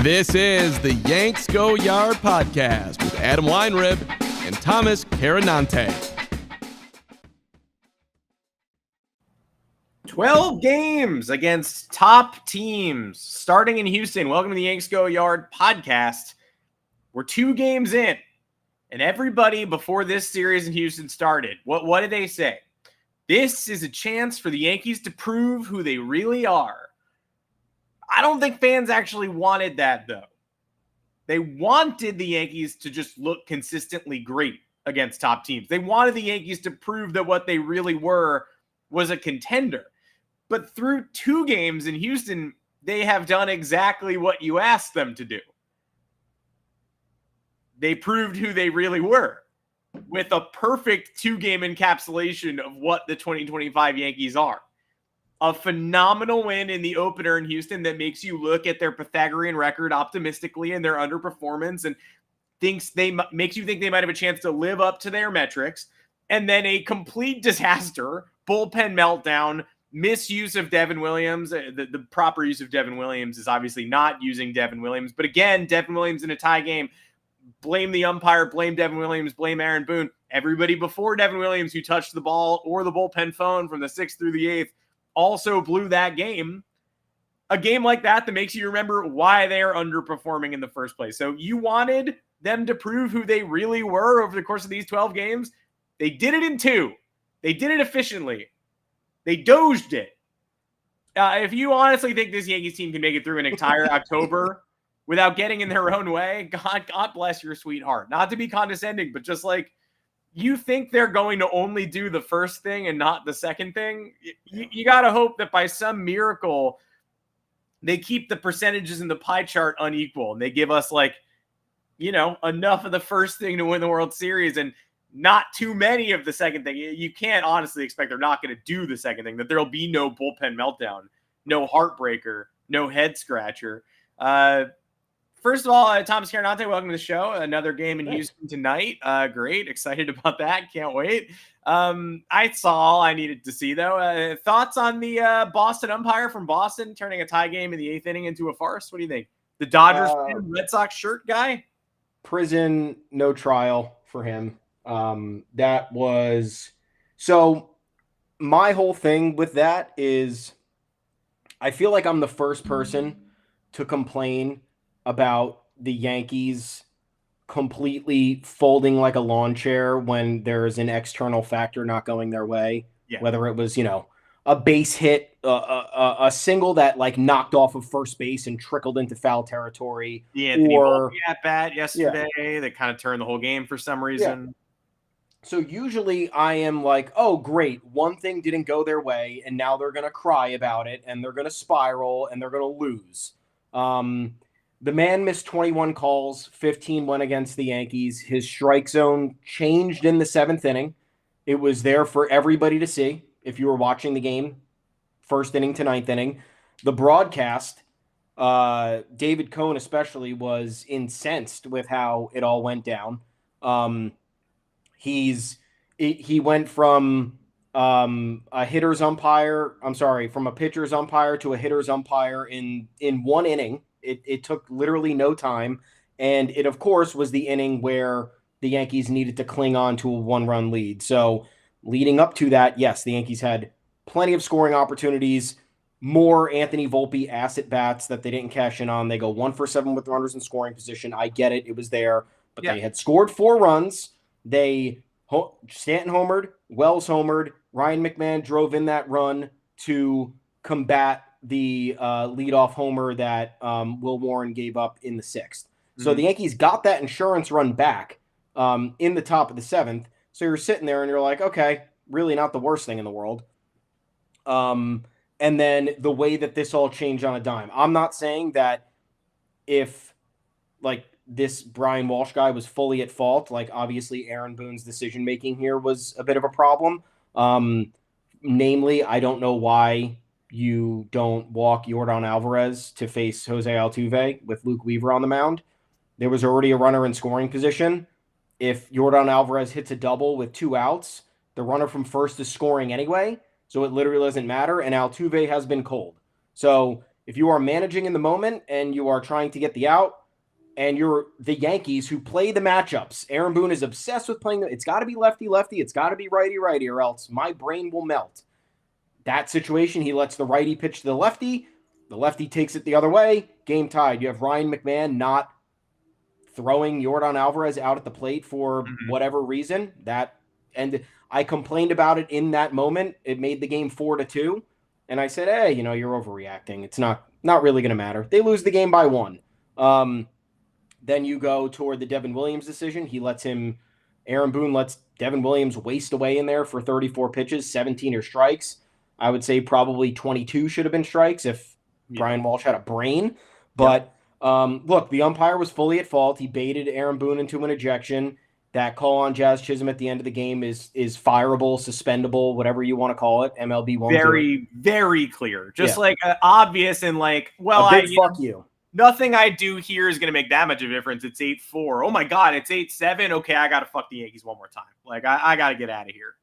This is the Yanks Go Yard podcast with Adam Weinrib and Thomas Carrante. 12 games against top teams starting in Houston. Welcome to the Yanks Go Yard podcast. We're 2 games in, and everybody before this series in Houston started, what did they say? This is a chance for the Yankees to prove who they really are. I don't think fans actually wanted that, though. They wanted the Yankees to just look consistently great against top teams. They wanted the Yankees to prove that what they really were was a contender. But through 2 games in Houston, they have done exactly what you asked them to do. They proved who they really were with a perfect 2-game encapsulation of what the 2025 Yankees are. A phenomenal win in the opener in Houston that makes you look at their Pythagorean record optimistically and their underperformance and makes you think they might have a chance to live up to their metrics. And then a complete disaster, bullpen meltdown, misuse of Devin Williams. The proper use of Devin Williams is obviously not using Devin Williams. But again, Devin Williams in a tie game. Blame the umpire, blame Devin Williams, blame Aaron Boone. Everybody before Devin Williams who touched the ball or the bullpen phone from the 6th through the 8th also blew that game. A game like that makes you remember why they are underperforming in the first place. So you wanted them to prove who they really were over the course of these 12 games. They did it in 2. They did it efficiently. They dozed it. If you honestly think this Yankees team can make it through an entire October without getting in their own way, God bless your sweetheart. Not to be condescending, but just like, you think they're going to only do the first thing and not the second thing? You got to hope that by some miracle, they keep the percentages in the pie chart unequal and they give us enough of the first thing to win the World Series and not too many of the second thing. You can't honestly expect they're not going to do the second thing, that there'll be no bullpen meltdown, no heartbreaker, no head scratcher. First of all, Thomas Carrante, welcome to the show. Another game in Houston tonight. Great. Excited about that. Can't wait. I saw all I needed to see, though. Thoughts on the Boston umpire from Boston turning a tie game in the 8th inning into a farce? What do you think? The Dodgers fan, Red Sox shirt guy? Prison, no trial for him. That was – so my whole thing with that is I feel like I'm the first person to complain about the Yankees completely folding like a lawn chair when there's an external factor not going their way. Yeah. Whether it was, a base hit, a single that knocked off of first base and trickled into foul territory. The Anthony Volpe at bat yesterday that kind of turned the whole game for some reason. Yeah. So usually I am like, oh, great. One thing didn't go their way, and now they're going to cry about it, and they're going to spiral, and they're going to lose. The man missed 21 calls, 15 went against the Yankees. His strike zone changed in the 7th inning. It was there for everybody to see if you were watching the game, 1st inning to 9th inning. The broadcast, David Cohn especially, was incensed with how it all went down. He went from from a pitcher's umpire to a hitter's umpire in 1 inning. It took literally no time. And it, of course, was the inning where the Yankees needed to cling on to a 1-run lead. So leading up to that, yes, the Yankees had plenty of scoring opportunities, more Anthony Volpe asset bats that they didn't cash in on. They go 1 for 7 with runners in scoring position. I get it. It was there. But They had scored 4 runs. Stanton homered, Wells homered. Ryan McMahon drove in that run to combat the leadoff homer that Will Warren gave up in the 6th. Mm-hmm. So the Yankees got that insurance run back in the top of the 7th. So you're sitting there and you're like, okay, really not the worst thing in the world. And then the way that this all changed on a dime. I'm not saying that if this Brian Walsh guy was fully at fault. Obviously Aaron Boone's decision-making here was a bit of a problem. Namely, I don't know why you don't walk Yordan Alvarez to face Jose Altuve with Luke Weaver on the mound. There was already a runner in scoring position. If Yordan Alvarez hits a double with 2 outs, the runner from first is scoring anyway, so it literally doesn't matter, and Altuve has been cold. So If you are managing in the moment and you are trying to get the out, and you're the Yankees who play the matchups, Aaron Boone is obsessed with playing. It's got to be lefty-lefty. It's got to be righty-righty, or else my brain will melt. That situation, he lets the righty pitch to the lefty. The lefty takes it the other way. Game tied. You have Ryan McMahon not throwing Yordan Alvarez out at the plate for whatever reason. And I complained about it in that moment. It made the game 4-2. And I said, hey, you're overreacting. It's not really going to matter. They lose the game by 1. Then you go toward the Devin Williams decision. Aaron Boone lets Devin Williams waste away in there for 34 pitches, 17 are strikes. I would say probably 22 should have been strikes if Brian Walsh had a brain. But look, the umpire was fully at fault. He baited Aaron Boone into an ejection. That call on Jazz Chisholm at the end of the game is fireable, suspendable, whatever you want to call it. MLB won't very, very clear. Just obvious and fuck you. Nothing I do here is going to make that much of a difference. It's 8-4. Oh my God, it's 8-7. Okay, I got to fuck the Yankees one more time. I got to get out of here.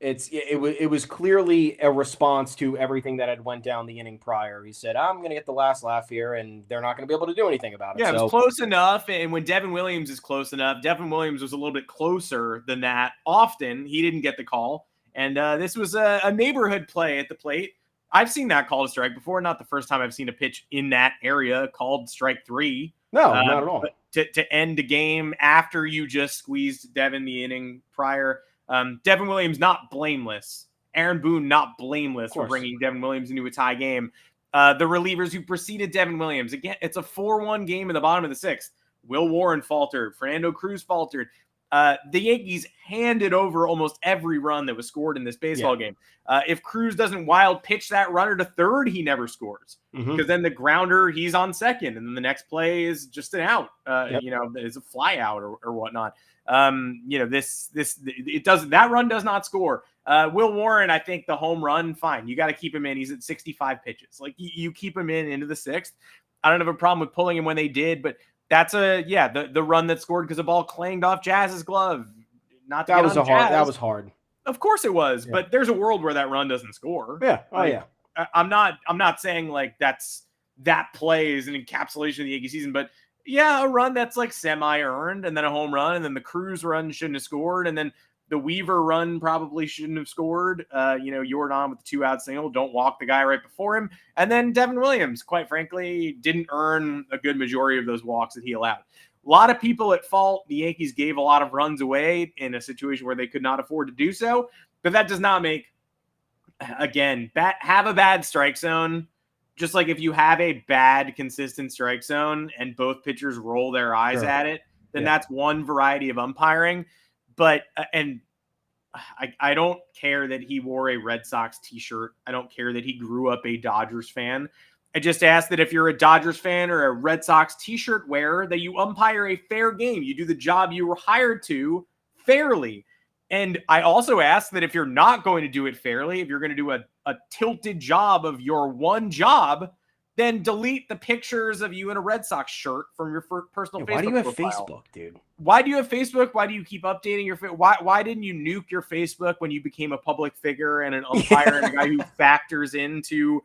It was clearly a response to everything that had went down the inning prior. He said, I'm going to get the last laugh here, and they're not going to be able to do anything about it. Yeah, it was close enough, and when Devin Williams is close enough, Devin Williams was a little bit closer than that. Often, he didn't get the call, and this was a neighborhood play at the plate. I've seen that called a strike before. Not the first time I've seen a pitch in that area called strike 3. No, not at all. But to end the game after you just squeezed Devin the inning prior, Devin Williams not blameless. Aaron Boone not blameless for bringing Devin Williams into a tie game. The relievers who preceded Devin Williams, again, it's a 4-1 game in the bottom of the 6th. Will Warren faltered. Fernando Cruz faltered. The Yankees handed over almost every run that was scored in this baseball game. If Cruz doesn't wild pitch that runner to third, he never scores. Because then the grounder, he's on second. And then the next play is just an out. It's a fly out or whatnot. That run does not score. Will Warren, I think the home run, fine. You got to keep him in. He's at 65 pitches. You keep him into the 6th. I don't have a problem with pulling him when they did, but that's the run that scored because the ball clanged off Jazz's glove. That was hard. Of course it was, but there's a world where that run doesn't score. Yeah. I'm not saying that play is an encapsulation of the Yankee season, but a run that's semi-earned, and then a home run, and then the Cruz run shouldn't have scored, and then the Weaver run probably shouldn't have scored. Yordan with the 2-out single, don't walk the guy right before him. And then Devin Williams, quite frankly, didn't earn a good majority of those walks that he allowed. A lot of people at fault. The Yankees gave a lot of runs away in a situation where they could not afford to do so. But that does not make, again, have a bad strike zone. Just like if you have a bad, consistent strike zone and both pitchers roll their eyes at it, then that's one variety of umpiring. But, and I don't care that he wore a Red Sox t-shirt. I don't care that he grew up a Dodgers fan. I just ask that if you're a Dodgers fan or a Red Sox t-shirt wearer, that you umpire a fair game. You do the job you were hired to fairly. And I also ask that if you're not going to do it fairly, if you're going to do a tilted job of your one job, then delete the pictures of you in a Red Sox shirt from your personal Facebook profile. Why do you have Facebook, dude? Why do you have Facebook? Why do you keep updating your why didn't you nuke your Facebook when you became a public figure and an umpire and a guy who factors into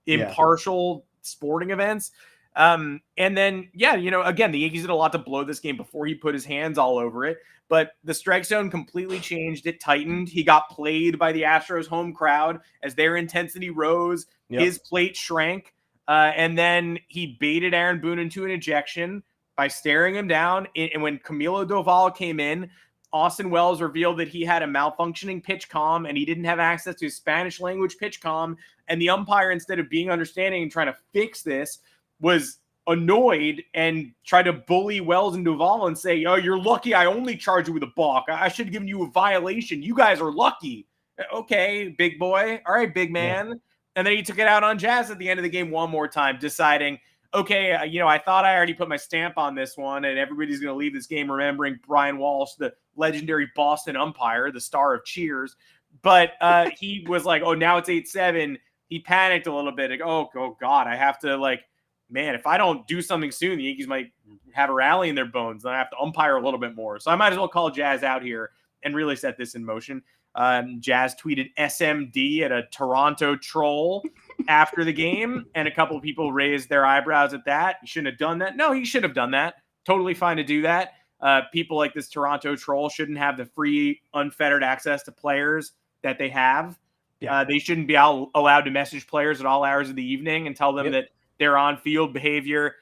impartial sporting events? And then, again, the Yankees did a lot to blow this game before he put his hands all over it. But the strike zone completely changed. It tightened. He got played by the Astros home crowd as their intensity rose. His plate shrank. And then he baited Aaron Boone into an ejection by staring him down. And when Camilo Doval came in, Austin Wells revealed that he had a malfunctioning pitch comm and he didn't have access to Spanish language pitch comm. And the umpire, instead of being understanding and trying to fix this, was annoyed and tried to bully Wells and Doval and say, oh, you're lucky I only charged you with a balk. I should have given you a violation. You guys are lucky. Okay, big boy. All right, big man. Yeah. And then he took it out on Jazz at the end of the game one more time, deciding, okay, I thought I already put my stamp on this one, and everybody's going to leave this game remembering Brian Walsh, the legendary Boston umpire, the star of Cheers. But he was like, oh, now it's 8-7. He panicked a little bit. Like, oh, God, I have to, man, if I don't do something soon, the Yankees might have a rally in their bones. Then I have to umpire a little bit more. So I might as well call Jazz out here and really set this in motion. Jazz tweeted SMD at a Toronto troll. after the game, and a couple of people raised their eyebrows at that. You shouldn't have done that. No, he should have done that. Totally fine to do that. People like this Toronto troll shouldn't have the free, unfettered access to players that they have. Yeah. They shouldn't be allowed to message players at all hours of the evening and tell them that their on-field behavior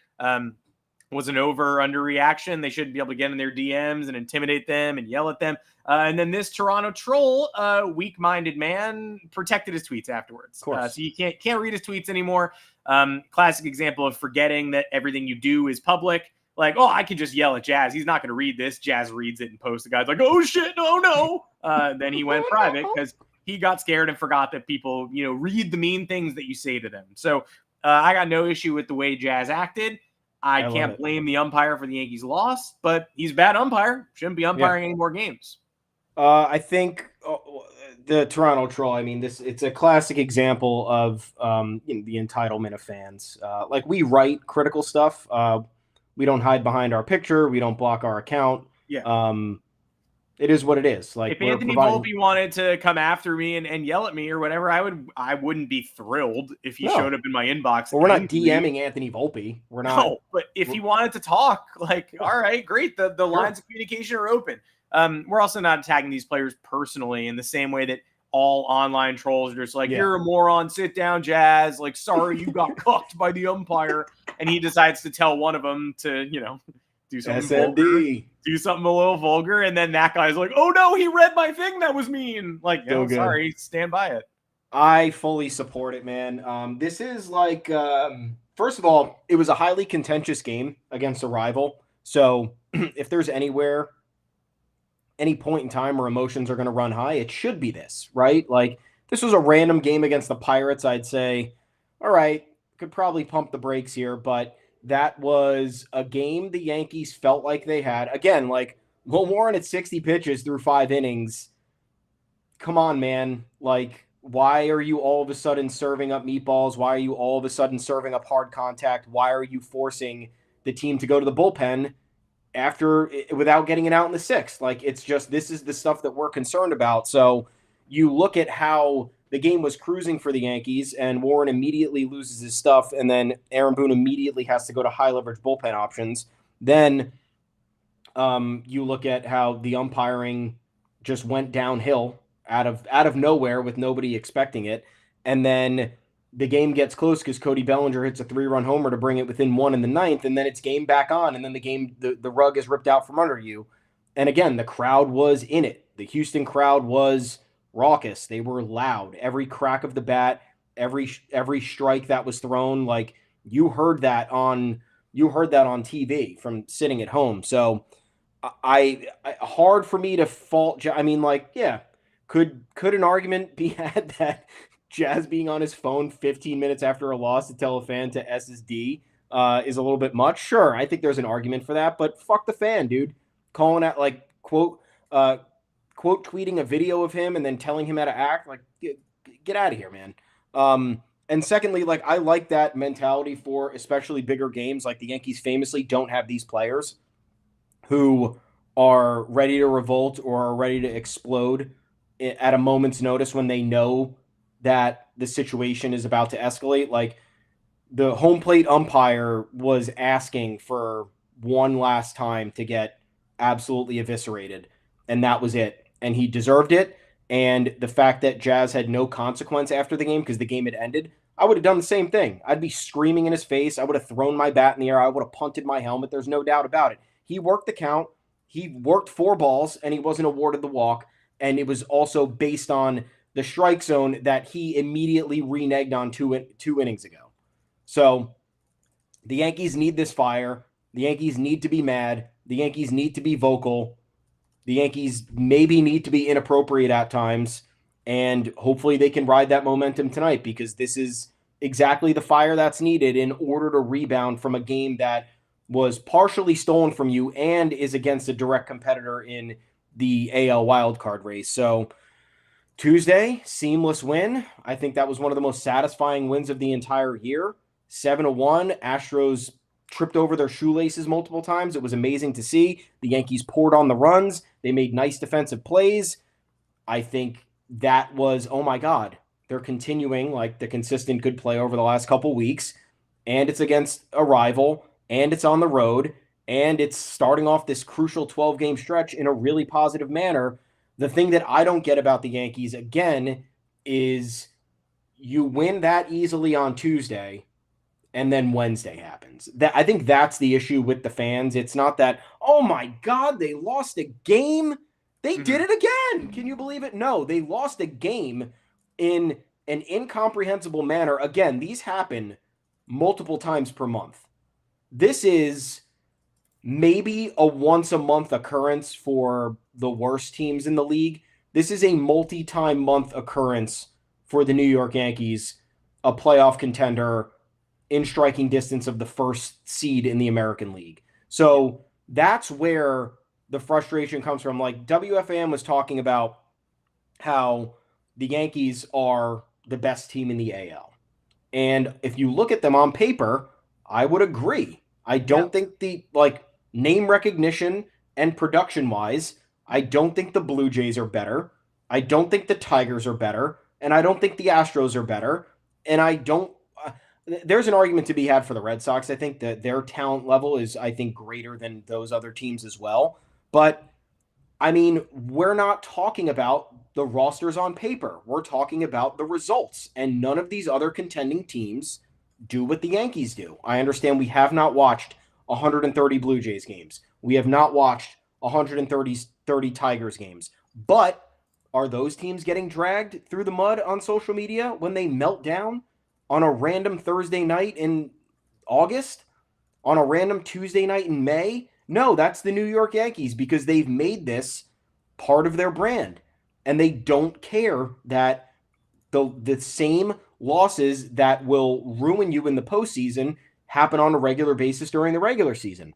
was an over or under reaction. They shouldn't be able to get in their DMs and intimidate them and yell at them. And then this Toronto troll, weak-minded man, protected his tweets afterwards. So you can't read his tweets anymore. Classic example of forgetting that everything you do is public. Like, oh, I could just yell at Jazz. He's not going to read this. Jazz reads it and posts. The guy's like, oh, shit, no. Then he went private because he got scared and forgot that people, read the mean things that you say to them. So I got no issue with the way Jazz acted. I can't blame the umpire for the Yankees' loss, but he's a bad umpire. Shouldn't be umpiring any more games. I think the Toronto troll, it's a classic example of the entitlement of fans. Like, we write critical stuff. We don't hide behind our picture. We don't block our account. Yeah. It is what it is. Like, if Anthony Volpe wanted to come after me and yell at me or whatever, I wouldn't be thrilled if he showed up in my inbox. Well, we're not DMing Anthony Volpe. We're not. No, but if he wanted to talk, like, all right, great. The lines of communication are open. We're also not attacking these players personally in the same way that all online trolls are just like, you're a moron, sit down, Jazz. Like, sorry, you got cucked by the umpire. And he decides to tell one of them to, do something vulgar, do something a little vulgar. And then that guy's like, oh, no, he read my thing. That was mean. Like, sorry, stand by it. I fully support it, man. This is like, first of all, it was a highly contentious game against a rival. So if there's any point in time where emotions are going to run high, it should be this, right? Like, this was a random game against the Pirates. I'd say, all right, could probably pump the brakes here, but that was a game the Yankees felt like they had. Again, like, Will Warren at 60 pitches through 5 innings. Come on, man. Like, why are you all of a sudden serving up meatballs? Why are you all of a sudden serving up hard contact? Why are you forcing the team to go to the bullpen without getting it out in the 6th? Like, it's just, this is the stuff that we're concerned about. So you look at how the game was cruising for the Yankees, and Warren immediately loses his stuff, and then Aaron Boone immediately has to go to high-leverage bullpen options. Then you look at how the umpiring just went downhill out of nowhere with nobody expecting it, and then the game gets close because Cody Bellinger hits a 3-run homer to bring it within 1 in the 9th, and then it's game back on, and then the rug is ripped out from under you. And again, the crowd was in it. The Houston crowd was raucous. They were loud. Every crack of the bat, every strike that was thrown, like, you heard that on TV from sitting at home. So I hard for me to fault. Could an argument be had that Jazz being on his phone 15 minutes after a loss to tell a fan to SSD is a little bit much? Sure, I think there's an argument for that, but fuck the fan, dude. Calling out, like, quote tweeting a video of him and then telling him how to act, like, get out of here, man. And secondly, like, I like that mentality for especially bigger games. Like, the Yankees famously don't have these players who are ready to revolt or are ready to explode at a moment's notice when they know that the situation is about to escalate. Like, the home plate umpire was asking for one last time to get absolutely eviscerated, and that was it. And he deserved it. And the fact that Jazz had no consequence after the game because the game had ended, I would have done the same thing. I'd be screaming in his face. I would have thrown my bat in the air. I would have punted my helmet. There's no doubt about it. He worked the count. He worked 4 balls, and he wasn't awarded the walk. And it was also based on the strike zone that he immediately reneged on two innings ago. So the Yankees need this fire. The Yankees need to be mad. The Yankees need to be vocal. The Yankees maybe need to be inappropriate at times, and hopefully they can ride that momentum tonight, because this is exactly the fire that's needed in order to rebound from a game that was partially stolen from you and is against a direct competitor in the AL wildcard race. So Tuesday, seamless win. I think that was one of the most satisfying wins of the entire year. 7-1. Astros tripped over their shoelaces multiple times. It was amazing to see. The Yankees poured on the runs. They made nice defensive plays. I think that was, oh my God, They're continuing like the consistent good play over the last couple weeks, and it's against a rival, and it's on the road, and it's starting off this crucial 12-game stretch in a really positive manner. The thing that I don't get about the Yankees, again, is you win that easily on Tuesday, and then Wednesday happens. I think that's the issue with the fans. It's not that, oh my God, they lost a game. They did it again. Can you believe it? No, they lost a game in an incomprehensible manner. Again, these happen multiple times per month. This is maybe a once-a-month occurrence for the worst teams in the league. This is a multi-time month occurrence for the New York Yankees, a playoff contender in striking distance of the first seed in the American League. So that's where the frustration comes from. Like WFAN was talking about how the Yankees are the best team in the AL. And if you look at them on paper, I would agree. I don't think the name recognition and production wise, I don't think the Blue Jays are better. I don't think the Tigers are better. And I don't think the Astros are better. And I don't, there's an argument to be had for the Red Sox. I think that their talent level is, I think, greater than those other teams as well. But I mean, we're not talking about the rosters on paper. We're talking about the results. And none of these other contending teams do what the Yankees do. I understand we have not watched 130 Blue Jays games. We have not watched 130 Tigers games. But are those teams getting dragged through the mud on social media when they melt down on a random Thursday night in August? On a random Tuesday night in May? No, that's the New York Yankees because they've made this part of their brand. And they don't care that the same losses that will ruin you in the postseason happen on a regular basis during the regular season.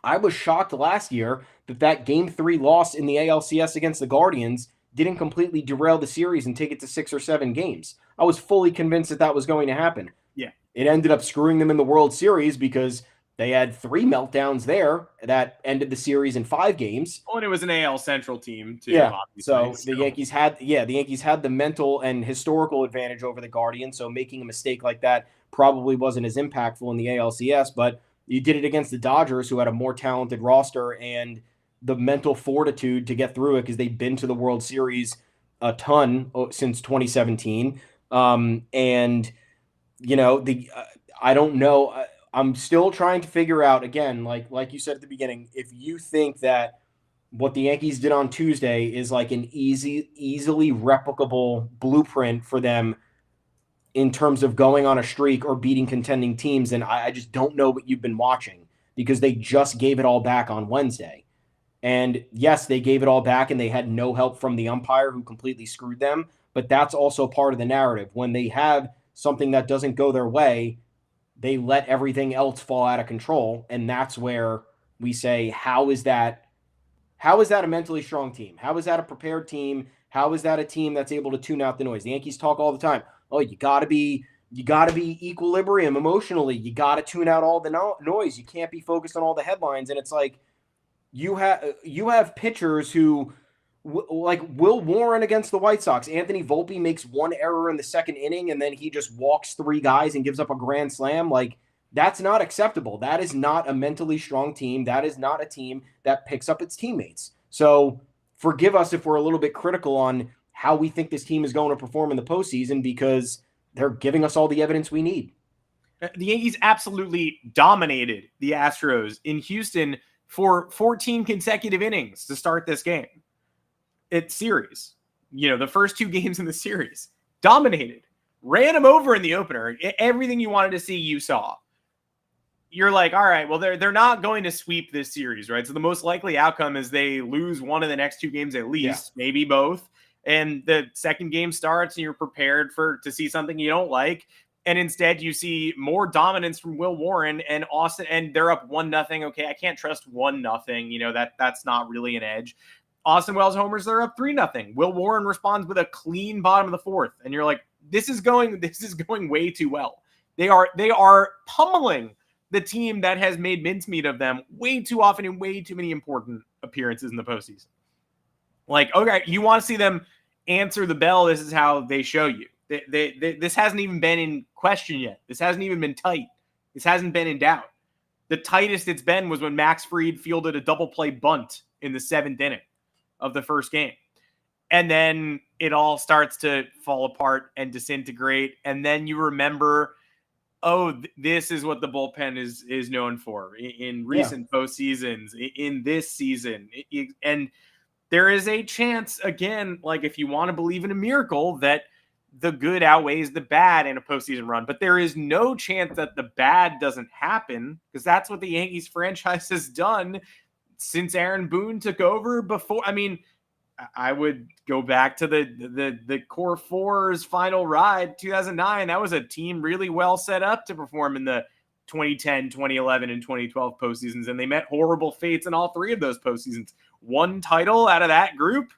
I was shocked last year that Game 3 loss in the ALCS against the Guardians didn't completely derail the series and take it to 6 or 7 games. I was fully convinced that was going to happen. Yeah. It ended up screwing them in the World Series because they had 3 meltdowns there that ended the series in 5 games. Oh, and it was an AL Central team too. Yeah. So the Yankees had the mental and historical advantage over the Guardians. So making a mistake like that probably wasn't as impactful in the ALCS, but you did it against the Dodgers, who had a more talented roster and the mental fortitude to get through it because they've been to the World Series a ton since 2017. And you know, I don't know. I'm still trying to figure out, again, like you said at the beginning, if you think that what the Yankees did on Tuesday is like an easily replicable blueprint for them in terms of going on a streak or beating contending teams, and I just don't know what you've been watching because they just gave it all back on Wednesday. And yes, they gave it all back and they had no help from the umpire who completely screwed them, but that's also part of the narrative. When they have something that doesn't go their way, they let everything else fall out of control. And that's where we say, how is that a mentally strong team? How is that a prepared team? How is that a team that's able to tune out the noise? The Yankees talk all the time. Oh, you gotta be equilibrium emotionally. You gotta tune out all the noise. You can't be focused on all the headlines. And it's like, you have pitchers who, like Will Warren against the White Sox. Anthony Volpe makes one error in the second inning and then he just walks 3 guys and gives up a grand slam. Like, that's not acceptable. That is not a mentally strong team. That is not a team that picks up its teammates. So forgive us if we're a little bit critical on how we think this team is going to perform in the postseason because they're giving us all the evidence we need. The Yankees absolutely dominated the Astros in Houston for 14 consecutive innings to start this game. It's series. You know, the first 2 games in the series. Dominated. Ran them over in the opener. Everything you wanted to see, you saw. You're like, all right, well, they're not going to sweep this series, right? So the most likely outcome is they lose one of the next 2 games at least, maybe both. And the second game starts and you're prepared to see something you don't like. And instead you see more dominance from Will Warren and Austin, and they're up 1-0. Okay, I can't trust 1-0. You know, that's not really an edge. Austin Wells homers, they're up 3-0. Will Warren responds with a clean bottom of the 4th. And you're like, this is going way too well. They are pummeling the team that has made mincemeat of them way too often in way too many important appearances in the postseason. Like, okay, you want to see them answer the bell, this is how they show you. This hasn't even been in question yet. This hasn't even been tight. This hasn't been in doubt. The tightest it's been was when Max Fried fielded a double play bunt in the 7th inning of the first game. And then it all starts to fall apart and disintegrate. And then you remember, this is what the bullpen is known for in recent postseasons, in this season. And there is a chance, again, like if you want to believe in a miracle, that the good outweighs the bad in a postseason run. But there is no chance that the bad doesn't happen, because that's what the Yankees franchise has done since Aaron Boone took over. Before, I mean, I would go back to the Core Four's final ride, 2009. That was a team really well set up to perform in the 2010, 2011, and 2012 postseasons, and they met horrible fates in all 3 of those postseasons. One title out of that group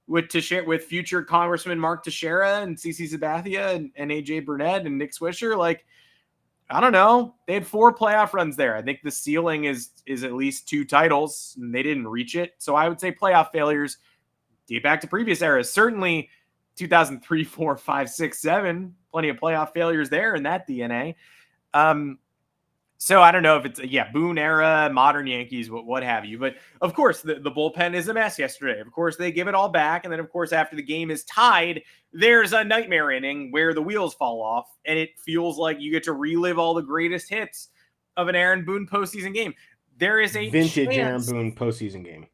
with future Congressman Mark Teixeira and CC Sabathia and AJ Burnett and Nick Swisher. Like, I don't know. They had 4 playoff runs there. I think the ceiling is at least 2 titles, and they didn't reach it. So I would say playoff failures date back to previous eras. Certainly 2003, 4, 5, 6, 7. Plenty of playoff failures there in that DNA. So I don't know if it's Boone era, modern Yankees, what have you. But of course, the bullpen is a mess yesterday. Of course, they give it all back. And then, of course, after the game is tied, there's a nightmare inning where the wheels fall off. And it feels like you get to relive all the greatest hits of an Aaron Boone postseason game. There is a vintage Aaron Boone postseason game.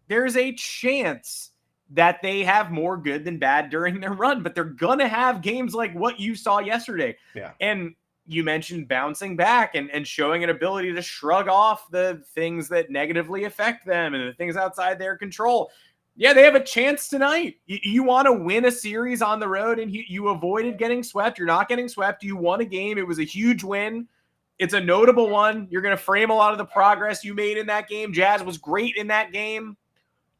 There is a chance that they have more good than bad during their run, but they're going to have games like what you saw yesterday. Yeah. And you mentioned bouncing back and showing an ability to shrug off the things that negatively affect them and the things outside their control. Yeah, they have a chance tonight. You want to win a series on the road, and you avoided getting swept. You're not getting swept. You won a game. It was a huge win. It's a notable one. You're going to frame a lot of the progress you made in that game. Jazz was great in that game.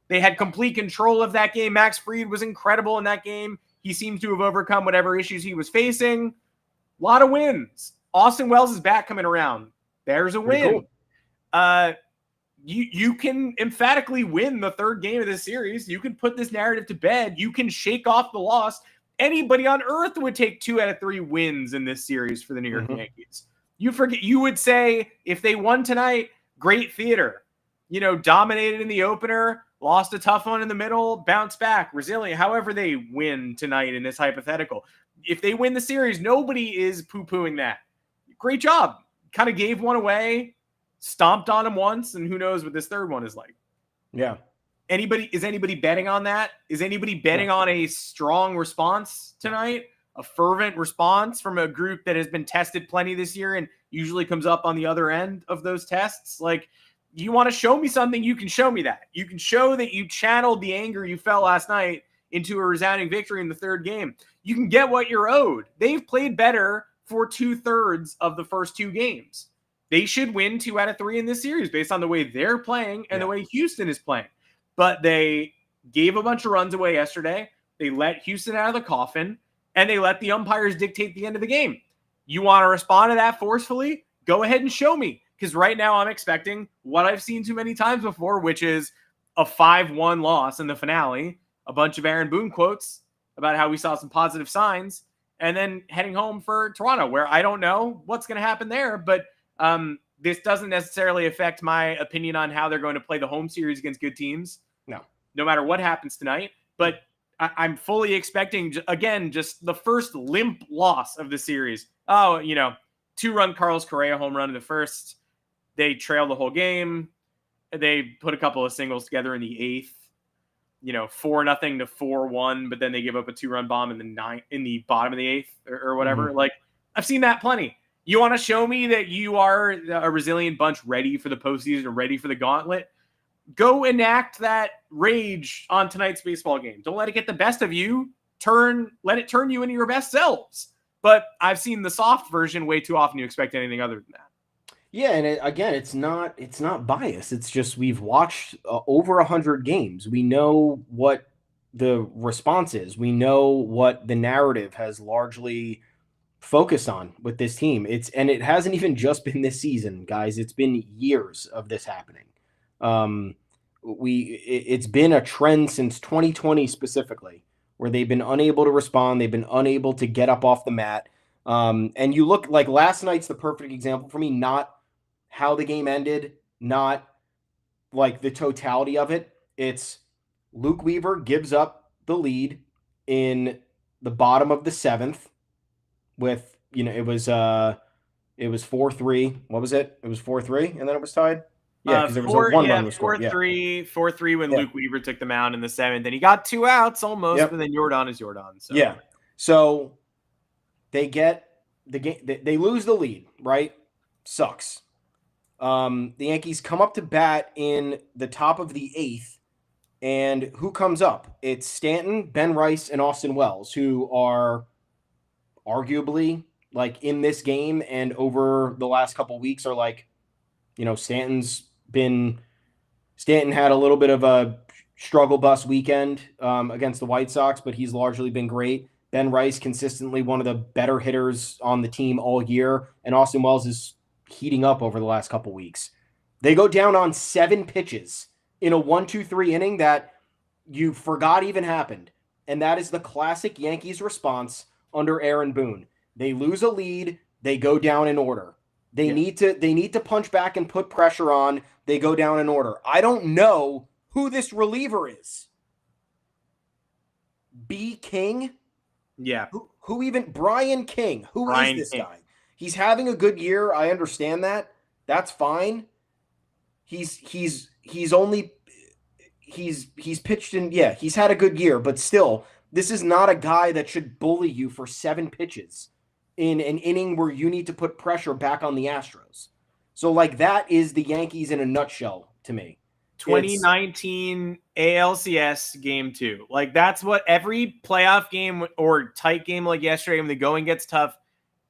They had complete control of that game. Max Fried was incredible in that game. He seems to have overcome whatever issues he was facing. A lot of wins. Austin Wells is back coming around. There's a win. Cool. You can emphatically win the 3rd game of this series. You can put this narrative to bed. You can shake off the loss. Anybody on earth would take 2 out of 3 wins in this series for the New York Yankees. You would say if they won tonight, great theater. Dominated in the opener, lost a tough one in the middle, bounced back, resilient. However they win tonight in this hypothetical. If they win the series, nobody is poo-pooing that. Great job. Kind of gave one away, stomped on him once, and who knows what this 3rd one is like. Yeah. Is anybody betting on that? Is anybody betting on a strong response tonight? A fervent response from a group that has been tested plenty this year and usually comes up on the other end of those tests? Like, you want to show me something, you can show me that. You can show that you channeled the anger you felt last night into a resounding victory in the 3rd game. You can get what you're owed. They've played better for 2/3 of the first 2 games. They should win 2 out of 3 in this series based on the way they're playing and the way Houston is playing. But they gave a bunch of runs away yesterday. They let Houston out of the coffin, and they let the umpires dictate the end of the game. You want to respond to that forcefully? Go ahead and show me. Because right now I'm expecting what I've seen too many times before, which is a 5-1 loss in the finale, a bunch of Aaron Boone quotes about how we saw some positive signs, and then heading home for Toronto, where I don't know what's going to happen there. But this doesn't necessarily affect my opinion on how they're going to play the home series against good teams. No matter what happens tonight. But I'm fully expecting, again, just the first limp loss of the series. 2-run Carlos Correa home run in the first. They trailed the whole game. They put a couple of singles together in the 8th. 4-0 to 4-1, but then they give up a 2-run bomb in the bottom of the 8th or whatever. Like, I've seen that plenty. You want to show me that you are a resilient bunch ready for the postseason, ready for the gauntlet? Go enact that rage on tonight's baseball game. Don't let it get the best of you. Let it turn you into your best selves. But I've seen the soft version way too often to expect anything other than that. Yeah, and it's not bias. It's just we've watched over 100 games. We know what the response is. We know what the narrative has largely focused on with this team. It hasn't even just been this season, guys. It's been years of this happening. It's been a trend since 2020 specifically, where they've been unable to respond. They've been unable to get up off the mat. And you look like last night's the perfect example for me, not how the game ended, not like the totality of it. It's Luke Weaver gives up the lead in the bottom of the 7th with, it was 4-3. What was it? It was 4-3 and then it was tied. Yeah, because there was a one-run was scored. 4-3 when Luke Weaver took the mound in the 7th, and he got 2 outs almost, but then Jordan is Jordan. So. Yeah. So they get the game. They lose the lead, right? Sucks. The Yankees come up to bat in the top of the 8th, and who comes up? It's Stanton, Ben Rice, and Austin Wells, who are arguably like in this game and over the last couple weeks are like, Stanton had a little bit of a struggle bus weekend against the White Sox, but he's largely been great. Ben Rice consistently one of the better hitters on the team all year, and Austin Wells is heating up over the last couple weeks. They go down on 7 pitches in a 1-2-3 inning that you forgot even happened, and that is the classic Yankees response under Aaron Boone. They lose a lead, they go down in order. They need to punch back and put pressure on. They go down in order. I don't know who this reliever is. B. King? Yeah. Who even Brian King? Who is this guy? He's having a good year. I understand that. That's fine. He's pitched in, he's had a good year, but still, this is not a guy that should bully you for 7 pitches in an inning where you need to put pressure back on the Astros. So, that is the Yankees in a nutshell to me. 2019 ALCS Game 2. That's what every playoff game or tight game like yesterday when the going gets tough,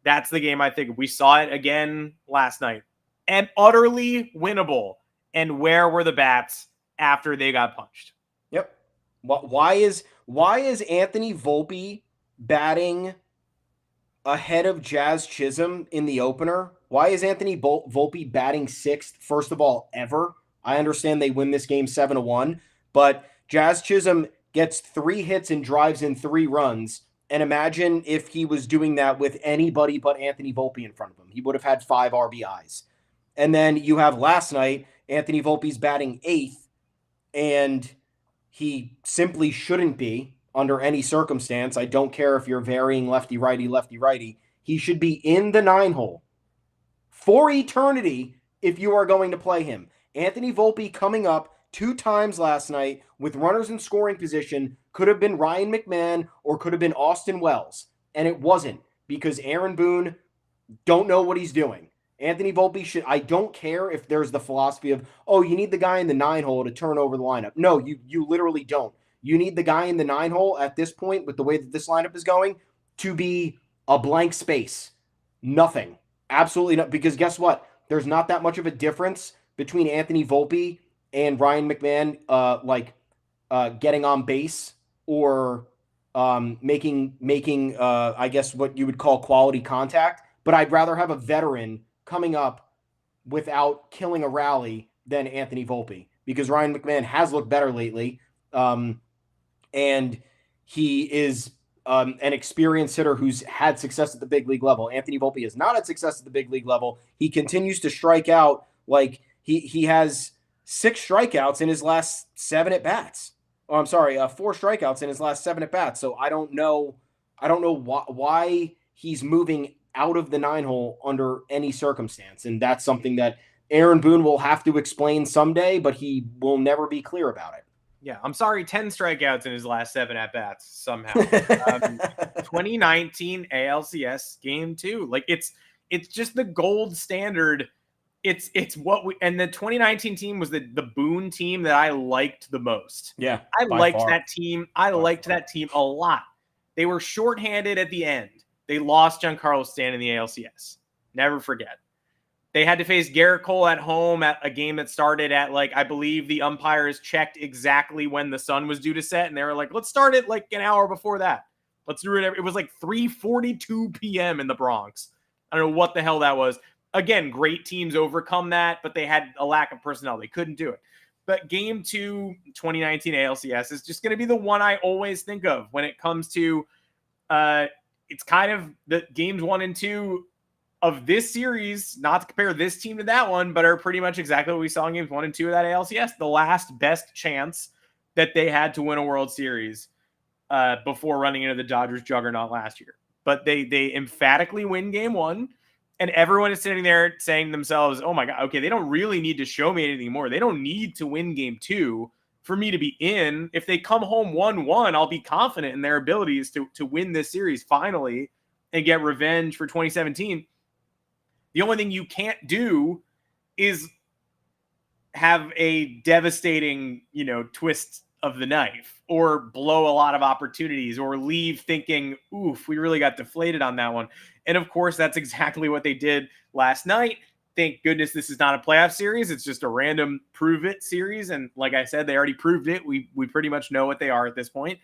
that's the game I think. We saw it again last night. And utterly winnable. And where were the bats after they got punched? Yep. Why is Anthony Volpe batting ahead of Jazz Chisholm in the opener? Why is Anthony Volpe batting 6th, first of all, ever? I understand they win this game 7-1, but Jazz Chisholm gets 3 hits and drives in 3 runs. And imagine if he was doing that with anybody but Anthony Volpe in front of him. He would have had 5 RBIs. And then you have last night, Anthony Volpe's batting 8th, and he simply shouldn't be under any circumstance. I don't care if you're varying lefty-righty. He should be in the 9-hole for eternity if you are going to play him. Anthony Volpe coming up 2 times last night with runners in scoring position could have been Ryan McMahon or could have been Austin Wells, and it wasn't because Aaron Boone don't know what he's doing. Anthony Volpe should. I don't care if there's the philosophy of, you need the guy in the 9-hole to turn over the lineup. No, you literally don't. You need the guy in the 9-hole at this point with the way that this lineup is going to be a blank space. Nothing. Absolutely not. Because guess what? There's not that much of a difference between Anthony Volpe and Ryan McMahon, getting on base or making I guess what you would call quality contact. But I'd rather have a veteran coming up without killing a rally than Anthony Volpe, because Ryan McMahon has looked better lately. And he is an experienced hitter who's had success at the big league level. Anthony Volpe has not had success at the big league level. He continues to strike out. He has 6 strikeouts in his last 7 at-bats. 4 strikeouts in his last 7 at-bats. So I don't know why he's moving out of the 9-hole under any circumstance. And that's something that Aaron Boone will have to explain someday, but he will never be clear about it. Yeah, I'm sorry, 10 strikeouts in his last 7 at-bats somehow. 2019 ALCS Game 2. It's just the gold standard. It's what we, and the 2019 team was the Boone team that I liked the most. Yeah. I liked that team. I liked that team a lot. They were shorthanded at the end. They lost Giancarlo Stanton in the ALCS. Never forget. They had to face Garrett Cole at home at a game that started at, I believe the umpires checked exactly when the sun was due to set. And they were like, let's start it an hour before that. Let's do it. It was 3:42 p.m. in the Bronx. I don't know what the hell that was. Again, great teams overcome that, but they had a lack of personnel. They couldn't do it. But game 2, 2019 ALCS is just going to be the one I always think of when it comes to it's kind of the games 1 and 2 of this series, not to compare this team to that one, but are pretty much exactly what we saw in games 1 and 2 of that ALCS. The last best chance that they had to win a World Series before running into the Dodgers juggernaut last year. But they emphatically win game 1, and everyone is sitting there saying to themselves, oh my God, okay, they don't really need to show me anything more. They don't need to win game 2 for me to be in. If they come home 1-1, I'll be confident in their abilities to win this series finally and get revenge for 2017. The only thing you can't do is have a devastating, twist of the knife or blow a lot of opportunities or leave thinking, oof, we really got deflated on that one. And of course, that's exactly what they did last night. Thank goodness this is not a playoff series. It's just a random prove it series. And like I said, they already proved it. We pretty much know what they are at this point.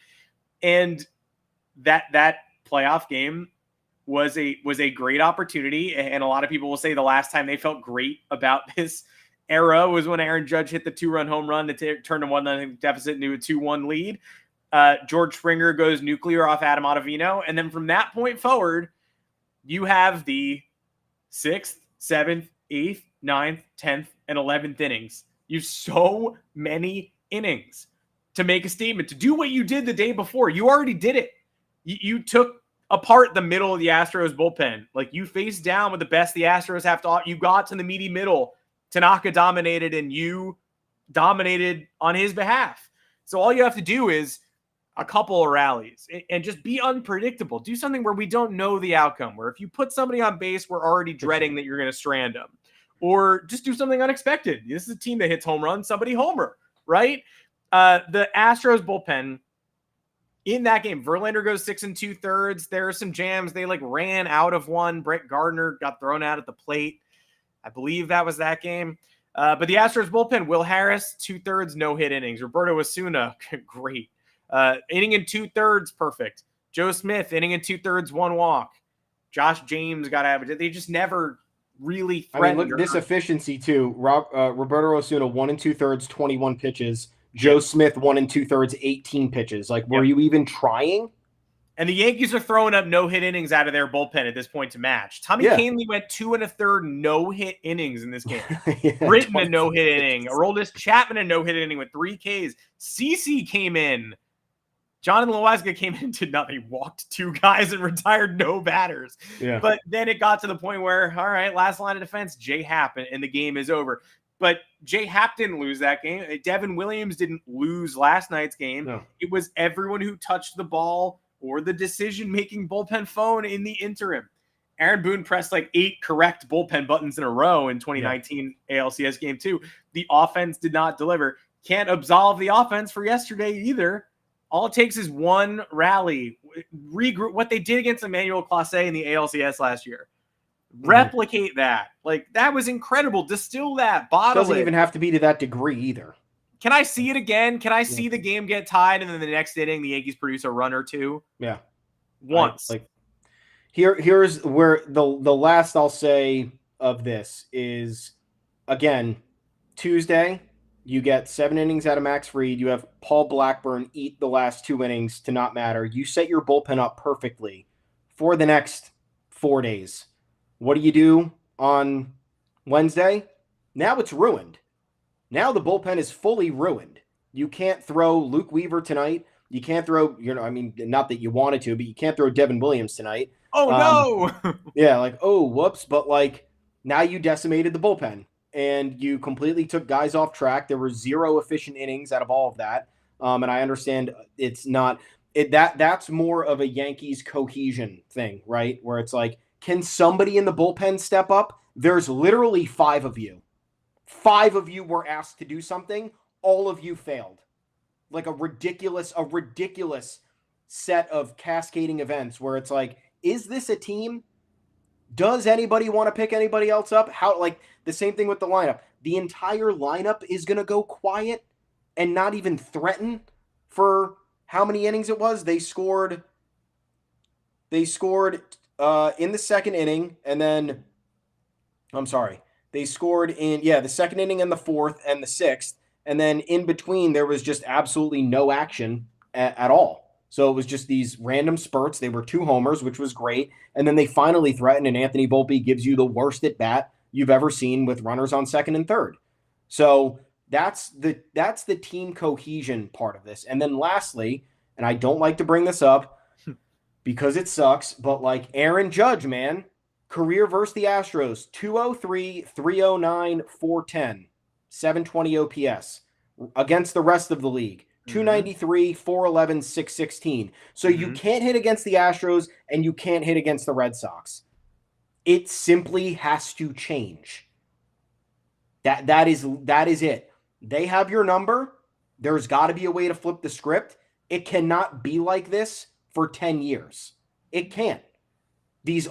And that playoff game was a great opportunity. And a lot of people will say the last time they felt great about this era was when Aaron Judge hit the 2-run home run to turn a 1-0 deficit into a 2-1 lead. George Springer goes nuclear off Adam Ottavino. And then from that point forward, you have the 6th, 7th, 8th, 9th, 10th, and 11th innings. You have so many innings to make a statement, to do what you did the day before. You already did it. You took apart the middle of the Astros bullpen. Like, you faced down with the best the Astros have to offer. You got to the meaty middle. Tanaka dominated, and you dominated on his behalf. So all you have to do is a couple of rallies and just be unpredictable. Do something where we don't know the outcome, where if you put somebody on base, we're already dreading that you're going to strand them. Or just do something unexpected. This is a team that hits home runs, somebody homer, right? The Astros bullpen in that game, Verlander goes 6 2/3. There are some jams. They ran out of one. Brett Gardner got thrown out at the plate. I believe that was that game. But the Astros bullpen, Will Harris, 2/3, no-hit innings. Roberto Osuna, great. Inning in 2/3, perfect. Joe Smith, inning in 2/3, 1 walk. Josh James got average. They just never really threatened. Look at this efficiency too. Roberto Osuna, 1 2/3, 21 pitches. Joe Smith, 1 2/3, 18 pitches. Were you even trying? And the Yankees are throwing up no-hit innings out of their bullpen at this point to match. Tommy Kahnle went 2 1/3 no-hit innings in this game. Britton a no-hit inning. Aroldis Chapman a no-hit inning with 3 Ks. CeCe came in. Jonathan Loaiza came in, did nothing. Walked 2 guys and retired no batters. Yeah. But then it got to the point where, all right, last line of defense, Jay Happ, and the game is over. But Jay Happ didn't lose that game. Devin Williams didn't lose last night's game. No. It was everyone who touched the ball or the decision-making bullpen phone in the interim. Aaron Boone pressed 8 correct bullpen buttons in a row in 2019 ALCS Game 2. The offense did not deliver. Can't absolve the offense for yesterday either. All it takes is one rally. Regroup what they did against Emmanuel Clase in the ALCS last year. Replicate that. That was incredible. Distill that. Bottle it. Doesn't even have to be to that degree either. Can I see it again? Can I see the game get tied and then the next inning the Yankees produce a run or two? Yeah. Once. Here's where the last I'll say of this is, again, Tuesday, you get 7 innings out of Max Fried. You have Paul Blackburn eat the last 2 innings to not matter. You set your bullpen up perfectly for the next 4 days. What do you do on Wednesday? Now it's ruined. Now the bullpen is fully ruined. You can't throw Luke Weaver tonight. You can't throw, not that you wanted to, but you can't throw Devin Williams tonight. Oh, no. Yeah, whoops. But, now you decimated the bullpen, and you completely took guys off track. There were 0 efficient innings out of all of that. And I understand it's not – that's more of a Yankees cohesion thing, right? Where it's can somebody in the bullpen step up? There's literally 5 of you. 5 of you were asked to do something. All of you failed. A ridiculous set of cascading events where it's is this a team? Does anybody want to pick anybody else up? How, the same thing with the lineup. The entire lineup is going to go quiet and not even threaten for how many innings it was. They scored in the second inning, and then they scored in the second inning and the 4th and the 6th, And then in between, there was just absolutely no action at all. So it was just these random spurts. They were 2 homers, which was great. And then they finally threatened, and Anthony Volpe gives you the worst at bat you've ever seen with runners on second and third. So that's the team cohesion part of this. And then lastly, and I don't like to bring this up because it sucks, but like Aaron Judge, man, career versus the Astros, 203, 309, 410, 720 OPS against the rest of the league. 293, 411, 616. So you can't hit against the Astros and you can't hit against the Red Sox. It simply has to change. That is it. They have your number. There's got to be a way to flip the script. It cannot be like this for 10 years. It can't.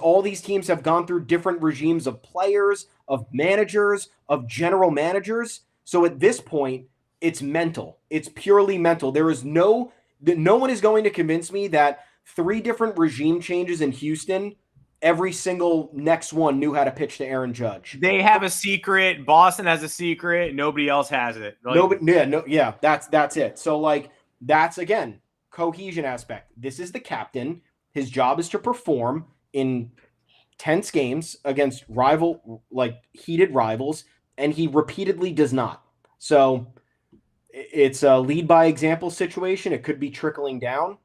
All these teams have gone through different regimes of players, of managers, of general managers. So at this point, it's mental. It's purely mental. No one is going to convince me that 3 different regime changes in Houston, every single next one knew how to pitch to Aaron Judge. They have a secret. Boston has a secret. Nobody else has it. That's it. So like, that's again, cohesion aspect. This is the captain. His job is to perform in tense games against heated rivals, and he repeatedly does not. So it's a lead by example situation. It could be trickling down.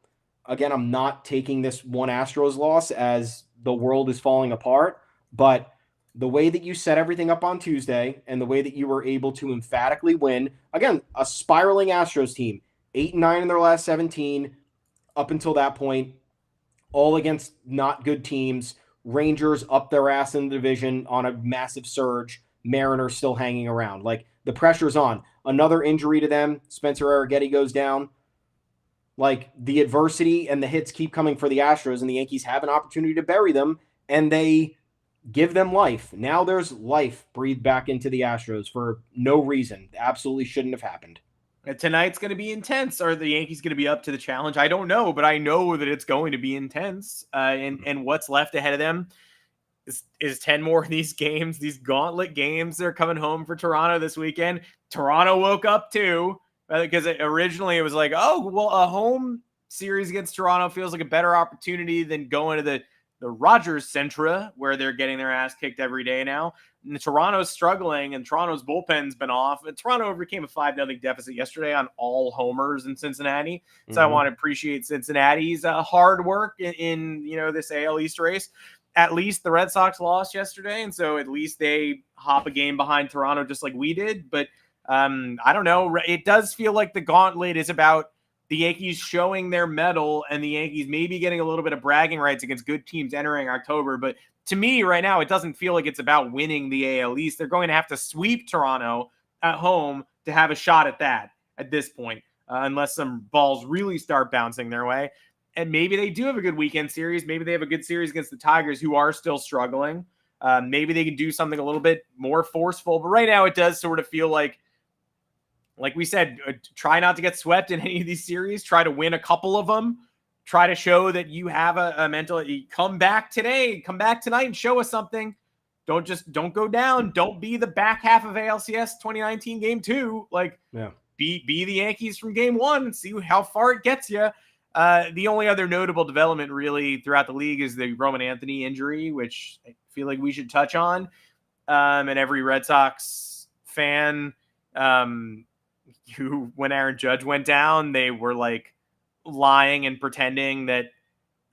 Again, I'm not taking this one Astros loss as the world is falling apart, but the way that you set everything up on Tuesday and the way that you were able to emphatically win, again, a spiraling Astros team, 8-9 in their last 17 up until that point, all against not good teams. Rangers up their ass in the division on a massive surge. Mariners still hanging around. Like, the pressure's on. Another injury to them. Spencer Arrighetti goes down. Like, the adversity and the hits keep coming for the Astros, and the Yankees have an opportunity to bury them, and they give them life. Now there's life breathed back into the Astros for no reason. Absolutely shouldn't have happened. Tonight's going to be intense. Are the Yankees going to be up to the challenge? I don't know, but I know that it's going to be intense. And what's left ahead of them is 10 more of these games, these gauntlet games. They're coming home for Toronto this weekend. Toronto woke up too, because originally it was like, oh, well, a home series against Toronto feels like a better opportunity than going to the Rogers Centra, where they're getting their ass kicked every day now. And Toronto's struggling, and Toronto's bullpen's been off. And Toronto overcame a 5-0 deficit yesterday on all homers in Cincinnati. So I want to appreciate Cincinnati's hard work in this AL East race. At least the Red Sox lost yesterday, and so at least they hop a game behind Toronto just like we did. But I don't know. It does feel like the gauntlet is about the Yankees showing their mettle and the Yankees maybe getting a little bit of bragging rights against good teams entering October. But to me right now, it doesn't feel like it's about winning the AL East. They're going to have to sweep Toronto at home to have a shot at that at this point, unless some balls really start bouncing their way. And maybe they do have a good weekend series. Maybe they have a good series against the Tigers, who are still struggling. Maybe they can do something a little bit more forceful. But right now it does sort of feel like we said, try not to get swept in any of these series. Try to win a couple of them. Try to show that you have a mental. Come back today. Come back tonight and show us something. Don't go down. Don't be the back half of ALCS 2019 Game 2. Be the Yankees from Game 1 and see how far it gets you. The only other notable development really throughout the league is the Roman Anthony injury, which I feel like we should touch on. And every Red Sox fan who, when Aaron Judge went down, they were like lying and pretending that,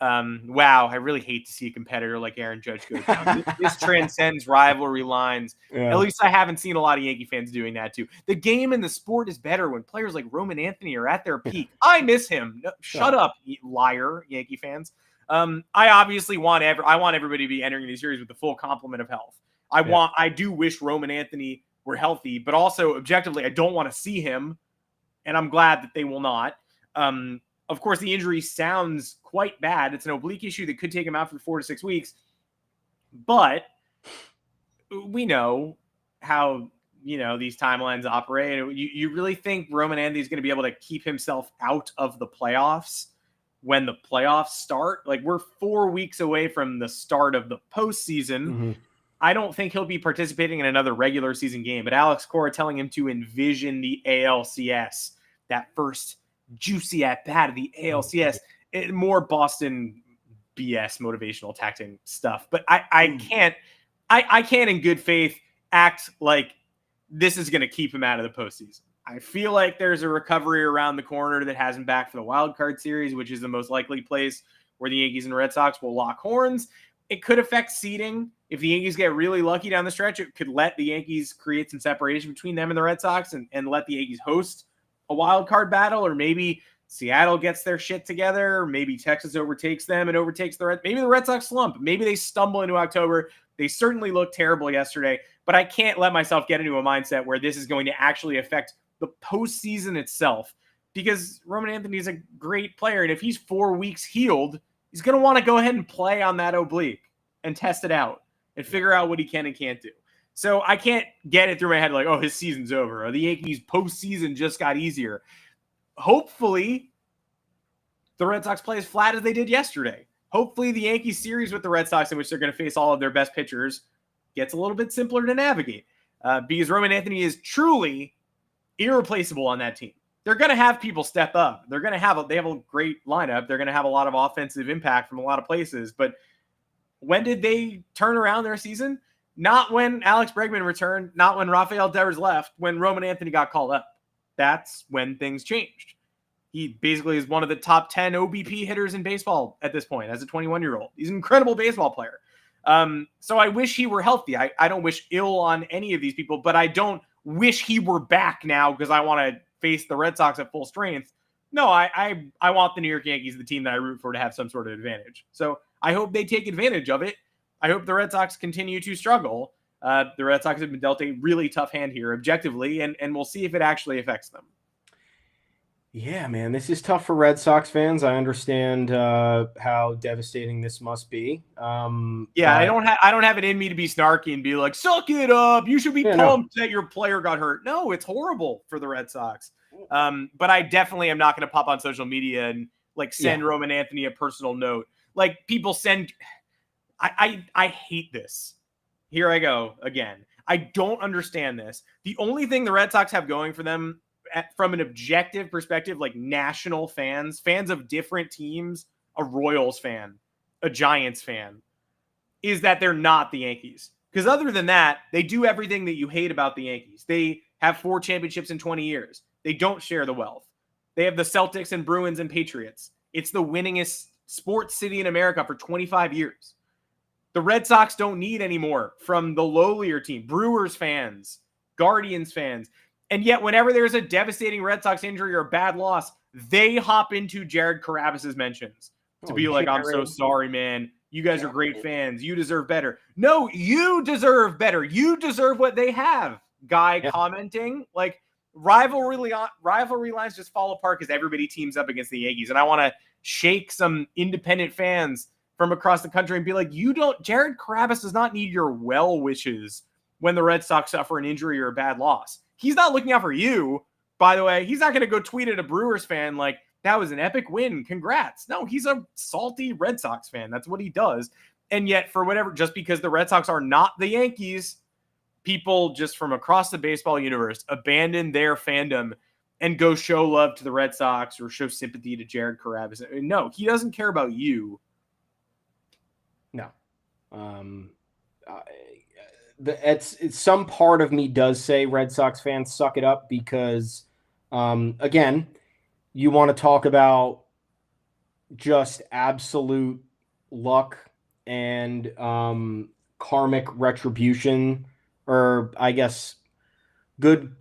wow, I really hate to see a competitor like Aaron Judge go down. This transcends rivalry lines. Yeah. At least I haven't seen a lot of Yankee fans doing that too. The game and the sport is better when players like Roman Anthony are at their peak. I miss him. No, shut up, liar, Yankee fans. I obviously want everybody to be entering these series with the full complement of health. I do wish Roman Anthony were healthy, but also objectively, I don't want to see him, and I'm glad that they will not. Of course, the injury sounds quite bad. It's an oblique issue that could take him out for 4 to 6 weeks, but we know how these timelines operate. You really think Roman Anthony is going to be able to keep himself out of the playoffs when the playoffs start? Like, we're 4 weeks away from the start of the postseason. I don't think he'll be participating in another regular season game, but Alex Cora telling him to envision the ALCS, that first juicy at bat of the ALCS, more Boston BS motivational tactic stuff. But I can't in good faith act like this is going to keep him out of the postseason. I feel like there's a recovery around the corner that has him back for the wild card series, which is the most likely place where the Yankees and Red Sox will lock horns. It could affect seeding. If the Yankees get really lucky down the stretch, it could let the Yankees create some separation between them and the Red Sox and let the Yankees host a wild card battle, or maybe Seattle gets their shit together, or maybe Texas overtakes them and overtakes the Red. Maybe the Red Sox slump. Maybe they stumble into October. They certainly looked terrible yesterday, but I can't let myself get into a mindset where this is going to actually affect the postseason itself, because Roman Anthony is a great player, and if he's 4 weeks healed, he's going to want to go ahead and play on that oblique and test it out and figure out what he can and can't do. So I can't get it through my head like, oh, his season's over, or the Yankees postseason just got easier. Hopefully, the Red Sox play as flat as they did yesterday. Hopefully, the Yankees series with the Red Sox, in which they're going to face all of their best pitchers, gets a little bit simpler to navigate, because Roman Anthony is truly irreplaceable on that team. They're going to have people step up. They have a great lineup. They're going to have a lot of offensive impact from a lot of places. But when did they turn around their season? Not when Alex Bregman returned, not when Rafael Devers left, when Roman Anthony got called up. That's when things changed. He basically is one of the top 10 OBP hitters in baseball at this point as a 21-year-old. He's an incredible baseball player. So I wish he were healthy. I don't wish ill on any of these people, but I don't wish he were back now because I want to face the Red Sox at full strength. No, I want the New York Yankees, the team that I root for, to have some sort of advantage. So I hope they take advantage of it. I hope the Red Sox continue to struggle. The Red Sox have been dealt a really tough hand here objectively, and we'll see if it actually affects them. Yeah, man, this is tough for Red Sox fans. I understand how devastating this must be. I don't have it in me to be snarky and be like, suck it up. You should be pumped that your player got hurt. No, it's horrible for the Red Sox. But I definitely am not going to pop on social media and send Roman Anthony a personal note. Like people send, I hate this. Here I go again. I don't understand this. The only thing the Red Sox have going for them from an objective perspective, like national fans of different teams, a Royals fan, a Giants fan, is that they're not the Yankees. Because other than that, they do everything that you hate about the Yankees. They have 4 championships in 20 years. They don't share the wealth. They have the Celtics and Bruins and Patriots. It's the winningest sports city in America for 25 years. The Red Sox don't need any more from the lowlier team, Brewers fans, Guardians fans. And yet, whenever there's a devastating Red Sox injury or a bad loss, they hop into Jared Carrabis's mentions to be like, I'm so sorry, man. You guys are great fans. You deserve better. No, you deserve better. You deserve what they have. Guy commenting, like, rivalry lines just fall apart because everybody teams up against the Yankees. And I want to shake some independent fans from across the country and be like, Jared Carrabis does not need your well wishes when the Red Sox suffer an injury or a bad loss. He's not looking out for you, by the way. He's not going to go tweet at a Brewers fan like, that was an epic win. Congrats. No, he's a salty Red Sox fan. That's what he does. And yet, just because the Red Sox are not the Yankees, people just from across the baseball universe abandon their fandom and go show love to the Red Sox or show sympathy to Jared Carrabis. No, he doesn't care about you. No. It's some part of me does say Red Sox fans suck it up because, again, you want to talk about just absolute luck and karmic retribution, or I guess good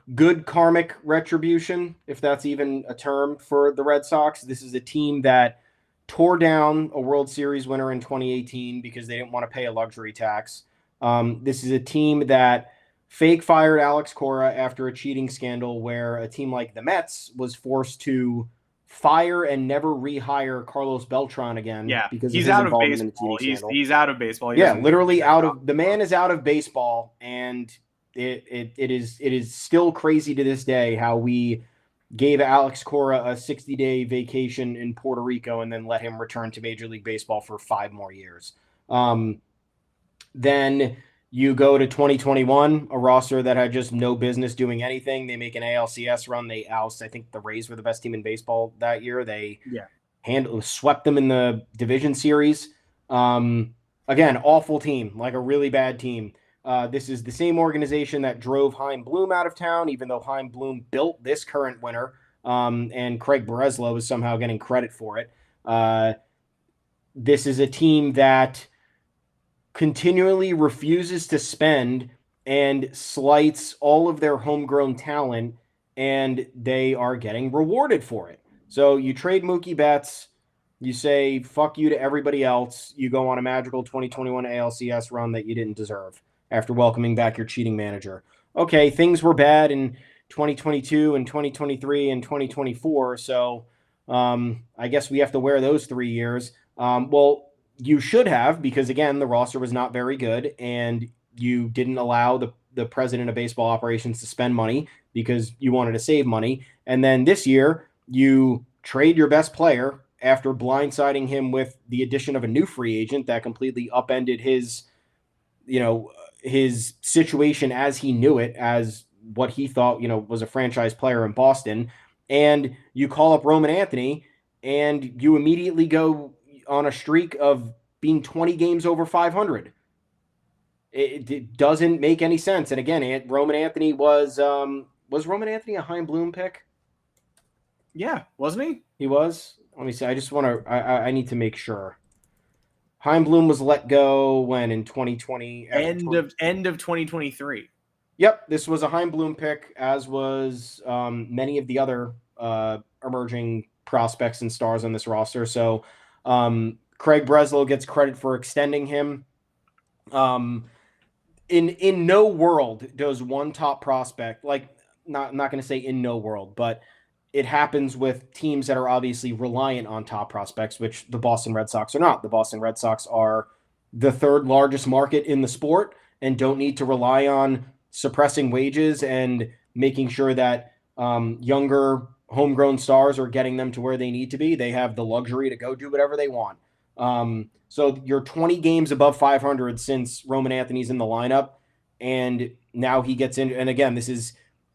karmic retribution, if that's even a term for the Red Sox. This is a team that tore down a World Series winner in 2018 because they didn't want to pay a luxury tax. This is a team that fake fired Alex Cora after a cheating scandal where a team like the Mets was forced to fire and never rehire Carlos Beltran again. Yeah, because he's out of baseball. He's out of baseball. Literally out of the man is out of baseball, and it is still crazy to this day how we gave Alex Cora a 60-day vacation in Puerto Rico and then let him return to Major League Baseball for 5 more years. Then You go to 2021, a roster that had just no business doing anything. They make an ALCS run. They oust. I think the Rays were the best team in baseball that year. They swept them in the division series. Again, awful team, like a really bad team. This is the same organization that drove Chaim Bloom out of town, even though Chaim Bloom built this current winner, and Craig Breslow is somehow getting credit for it. This is a team that continually refuses to spend and slights all of their homegrown talent, and they are getting rewarded for it. So you trade Mookie Betts, you say fuck you to everybody else, you go on a magical 2021 ALCS run that you didn't deserve after welcoming back your cheating manager. Okay, things were bad in 2022 and 2023 and 2024, so I guess we have to wear those 3 years. Well, you should have, because again, the roster was not very good, and you didn't allow the president of baseball operations to spend money because you wanted to save money. And then this year, you trade your best player after blindsiding him with the addition of a new free agent that completely upended his situation as he knew it, as what he thought, was a franchise player in Boston. And you call up Roman Anthony, and you immediately go on a streak of being 20 games over 500. It doesn't make any sense. And again, Roman Anthony was Roman Anthony a Chaim Bloom pick? Yeah, wasn't he? He was. Let me see. I just want to. I need to make sure. Chaim Bloom was let go when in 2020. End of 2023. Yep, this was a Chaim Bloom pick, as was many of the other emerging prospects and stars on this roster. So Craig Breslow gets credit for extending him. In no world does one top prospect, like not going to say in no world, but it happens with teams that are obviously reliant on top prospects, which the Boston Red Sox are not. The Boston Red Sox are the third largest market in the sport and don't need to rely on suppressing wages and making sure that younger homegrown stars are getting them to where they need to be. They have the luxury to go do whatever they want. So you're 20 games above 500 since Roman Anthony's in the lineup, and now he gets in. And again, this is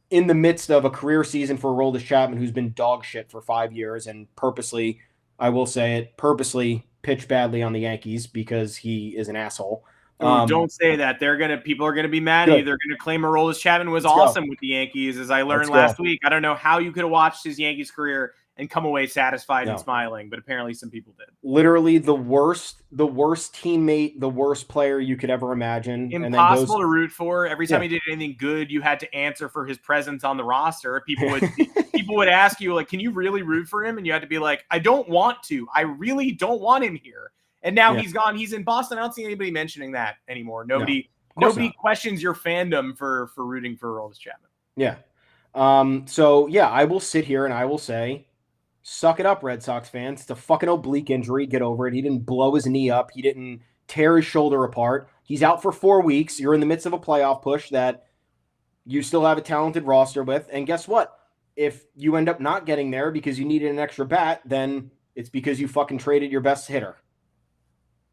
in the midst of a career season for Aroldis Chapman, who's been dog shit for 5 years and purposely, I will say it, purposely pitched badly on the Yankees because he is an asshole. Don't say that. People are gonna be mad at you. They're gonna claim Aroldis Chapman was awesome with the Yankees, as I learned last week. I don't know how you could have watched his Yankees career and come away satisfied and smiling, but apparently some people did. Literally the worst teammate, the worst player you could ever imagine. Impossible to root for. Every time he did anything good, you had to answer for his presence on the roster. People would ask you, like, can you really root for him? And you had to be like, I don't want to. I really don't want him here. And now he's gone. He's in Boston. I don't see anybody mentioning that anymore. Nobody questions your fandom for rooting for Aroldis Chapman. Yeah. So I will sit here and I will say, suck it up, Red Sox fans. It's a fucking oblique injury. Get over it. He didn't blow his knee up. He didn't tear his shoulder apart. He's out for 4 weeks. You're in the midst of a playoff push that you still have a talented roster with. And guess what? If you end up not getting there because you needed an extra bat, then it's because you fucking traded your best hitter.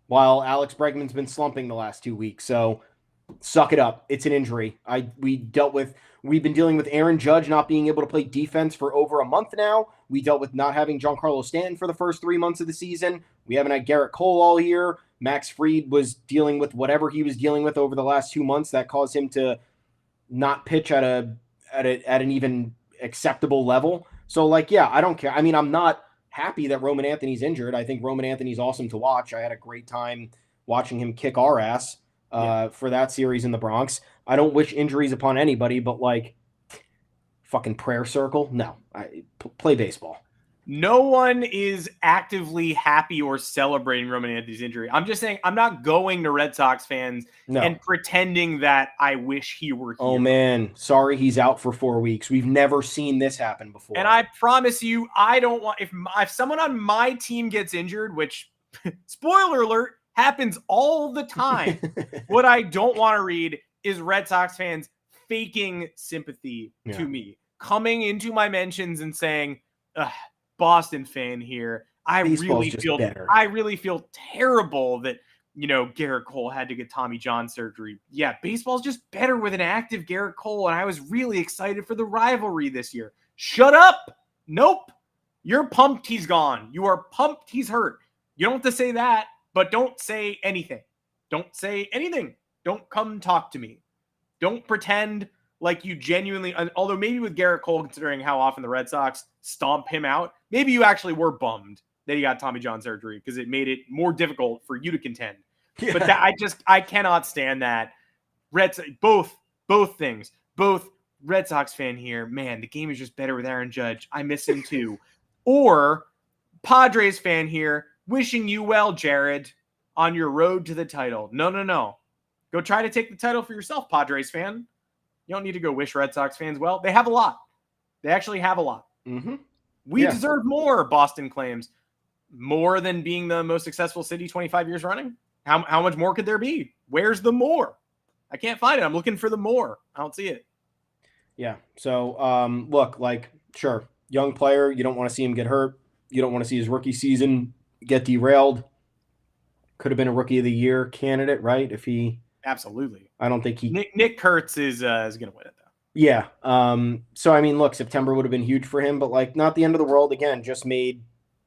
While Alex Bregman's been slumping the last 2 weeks. So suck it up. It's an injury. We've been dealing with Aaron Judge not being able to play defense for over a month now. We dealt with not having Giancarlo Stanton for the first 3 months of the season. We haven't had Garrett Cole all year. Max Fried was dealing with whatever he was dealing with over the last 2 months that caused him to not pitch at an even acceptable level. So I don't care. I mean, I'm not happy that Roman Anthony's injured. I think Roman Anthony's awesome to watch. I had a great time watching him kick our ass for that series in the Bronx. I don't wish injuries upon anybody, but fucking prayer circle. No, play baseball. No one is actively happy or celebrating Roman Anthony's injury. I'm just saying I'm not going to Red Sox fans and pretending that I wish he were here. Oh, man. Sorry he's out for 4 weeks. We've never seen this happen before. And I promise you, I don't want – if someone on my team gets injured, which, spoiler alert, happens all the time, what I don't want to read is Red Sox fans faking sympathy to me, coming into my mentions and saying, Boston fan here. I really feel terrible that Garrett Cole had to get Tommy John surgery. Yeah, baseball's just better with an active Garrett Cole, and I was really excited for the rivalry this year. Shut up! Nope. You're pumped he's gone. You are pumped he's hurt. You don't have to say that, but don't say anything. Don't say anything. Don't come talk to me. Don't pretend like you genuinely, although maybe with Garrett Cole, considering how often the Red Sox stomp him out, maybe you actually were bummed that he got Tommy John surgery because it made it more difficult for you to contend. Yeah. But I cannot stand that. Both things. Both Red Sox fan here, man, the game is just better with Aaron Judge. I miss him too. Or Padres fan here, wishing you well, Jared, on your road to the title. No. Go try to take the title for yourself, Padres fan. You don't need to go wish Red Sox fans well. They have a lot. They actually have a lot. Mm-hmm. We deserve more, Boston claims. More than being the most successful city 25 years running? How much more could there be? Where's the more? I can't find it. I'm looking for the more. I don't see it. Yeah. So, look, sure, young player. You don't want to see him get hurt. You don't want to see his rookie season get derailed. Could have been a rookie of the year candidate, right? If he absolutely. I don't think he Nick Kurtz is going to win it though. Yeah. So I mean, look, September would have been huge for him, but not the end of the world. Again, just made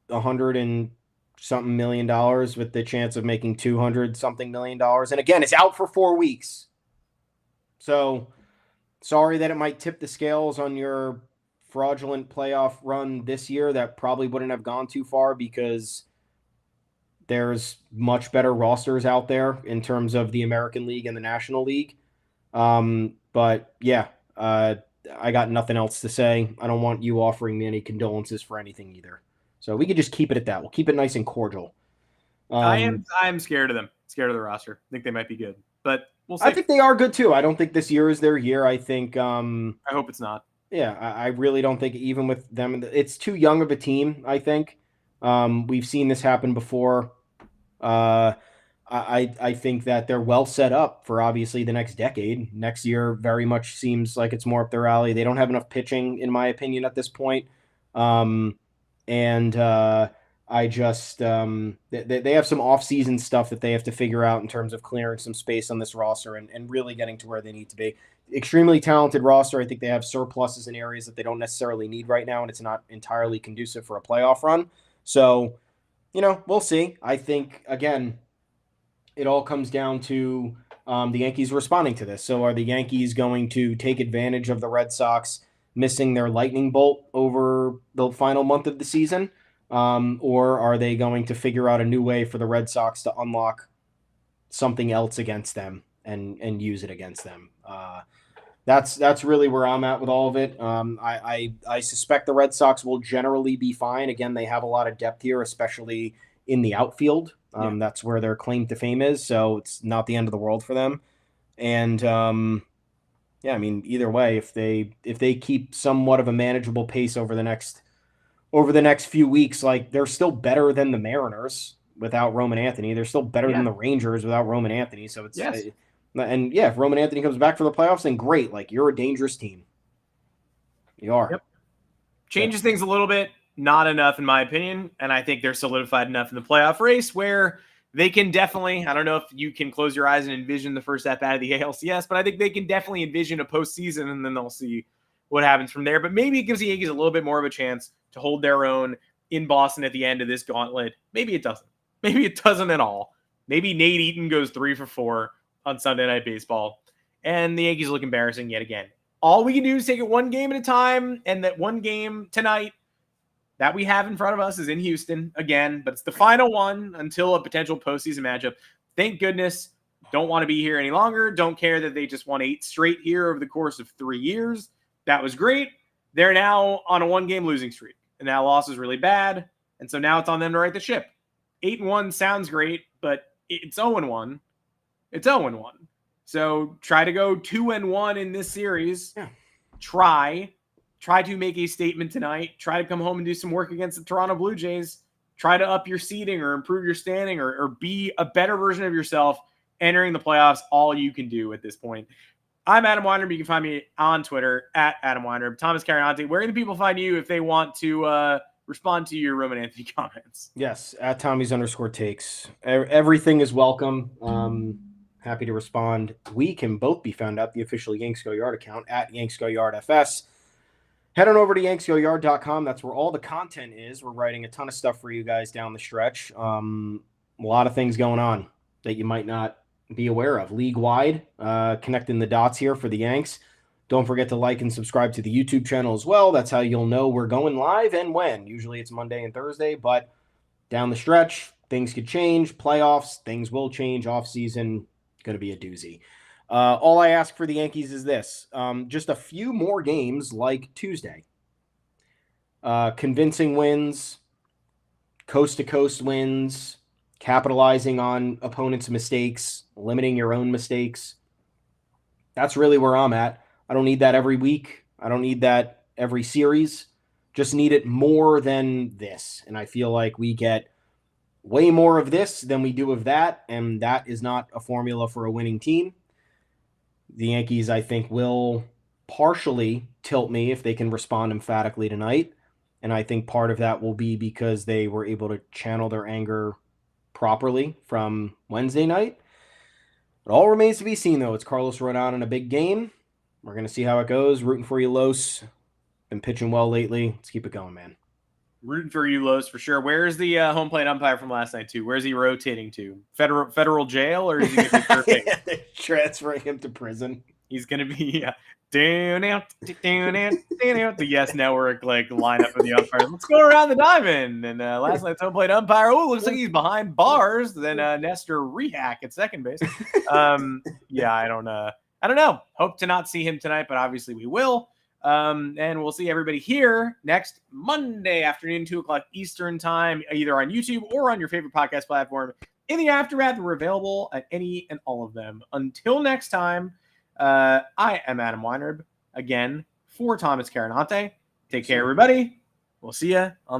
$100 and something million with the chance of making $200 something million. And again, it's out for 4 weeks. So sorry that it might tip the scales on your fraudulent playoff run this year. That probably wouldn't have gone too far because there's much better rosters out there in terms of the American League and the National League. But yeah, I got nothing else to say. I don't want you offering me any condolences for anything either. So we could just keep it at that. We'll keep it nice and cordial. I'm scared of them. Scared of the roster. I think they might be good, but we'll see. I think they are good too. I don't think this year is their year. I think. I hope it's not. Yeah, I really don't think even with them, it's too young of a team. I think we've seen this happen before. I think that they're well set up for obviously the next decade. Next year very much seems like it's more up their alley. They don't have enough pitching, in my opinion, at this point. I just they have some off-season stuff that they have to figure out in terms of clearing some space on this roster and really getting to where they need to be. Extremely talented roster. I think they have surpluses in areas that they don't necessarily need right now, and it's not entirely conducive for a playoff run. So, we'll see. I think, again, it all comes down to the Yankees responding to this. So are the Yankees going to take advantage of the Red Sox missing their lightning bolt over the final month of the season? Or are they going to figure out a new way for the Red Sox to unlock something else against them and use it against them? That's really where I'm at with all of it. I suspect the Red Sox will generally be fine. Again, they have a lot of depth here, especially in the outfield. That's where their claim to fame is. So it's not the end of the world for them. And I mean, either way, if they keep somewhat of a manageable pace over the next few weeks, they're still better than the Mariners without Roman Anthony. They're still better than the Rangers without Roman Anthony. So it's if Roman Anthony comes back for the playoffs, then great. You're a dangerous team. You are. Yep. Changes things a little bit. Not enough, in my opinion. And I think they're solidified enough in the playoff race where they can definitely, I don't know if you can close your eyes and envision the first step out of the ALCS, but I think they can definitely envision a postseason, and then they'll see what happens from there. But maybe it gives the Yankees a little bit more of a chance to hold their own in Boston at the end of this gauntlet. Maybe it doesn't. Maybe it doesn't at all. Maybe Nate Eaton goes 3 for 4 on Sunday Night Baseball, and the Yankees look embarrassing yet again. All we can do is take it one game at a time, and that one game tonight that we have in front of us is in Houston again, but it's the final one until a potential postseason matchup. Thank goodness. Don't want to be here any longer. Don't care that they just won 8 straight here over the course of 3 years. That was great. They're now on a 1-game losing streak, and that loss is really bad. And so now it's on them to right the ship. 8-1 sounds great, but it's 0-1. It's 0-1. So try to go 2-1 in this series. Yeah. Try to make a statement tonight. Try to come home and do some work against the Toronto Blue Jays. Try to up your seeding or improve your standing or be a better version of yourself entering the playoffs. All you can do at this point. I'm Adam Weinrib. You can find me on Twitter at Adam Weinrib. Thomas Carrante, where can the people find you if they want to respond to your Roman Anthony comments. Yes, at Tommy's_takes. Everything is welcome. Happy to respond. We can both be found at the official Yanks Go Yard account at Yanks Go Yard FS. Head on over to yanksgoyard.com. That's where all the content is. We're writing a ton of stuff for you guys down the stretch. A lot of things going on that you might not be aware of. League-wide, connecting the dots here for the Yanks. Don't forget to like and subscribe to the YouTube channel as well. That's how you'll know we're going live and when. Usually it's Monday and Thursday, but down the stretch, things could change. Playoffs, things will change. Off-season, going to be a doozy. All I ask for the Yankees is this. Just a few more games like Tuesday. Convincing wins, coast-to-coast wins, capitalizing on opponents' mistakes, limiting your own mistakes. That's really where I'm at. I don't need that every week. I don't need that every series. Just need it more than this. And I feel like we get way more of this than we do of that, and that is not a formula for a winning team. The Yankees, I think, will partially tilt me if they can respond emphatically tonight. And I think part of that will be because they were able to channel their anger properly from Wednesday night. It all remains to be seen, though. It's Carlos Rodon in a big game. We're going to see how it goes. Rooting for you, Los. Been pitching well lately. Let's keep it going, man. Rooting for you, Los, for sure. Where's the home plate umpire from last night, too? Where's he rotating to? Federal jail, or is he going to be perfect? Transferring him to prison. He's going to be down out, the Yes Network like lineup of the umpires. Let's go around the diamond. And last night's home plate umpire, looks like he's behind bars. Then Nestor Rehack at second base. Yeah, I don't know. Hope to not see him tonight, but obviously we will. And we'll see everybody here next Monday afternoon, 2:00 Eastern time, either on YouTube or on your favorite podcast platform. In the aftermath, we're available at any and all of them. Until next time, I am Adam Weinrib, again, for Thomas Carrante. Take care, everybody. We'll see you on the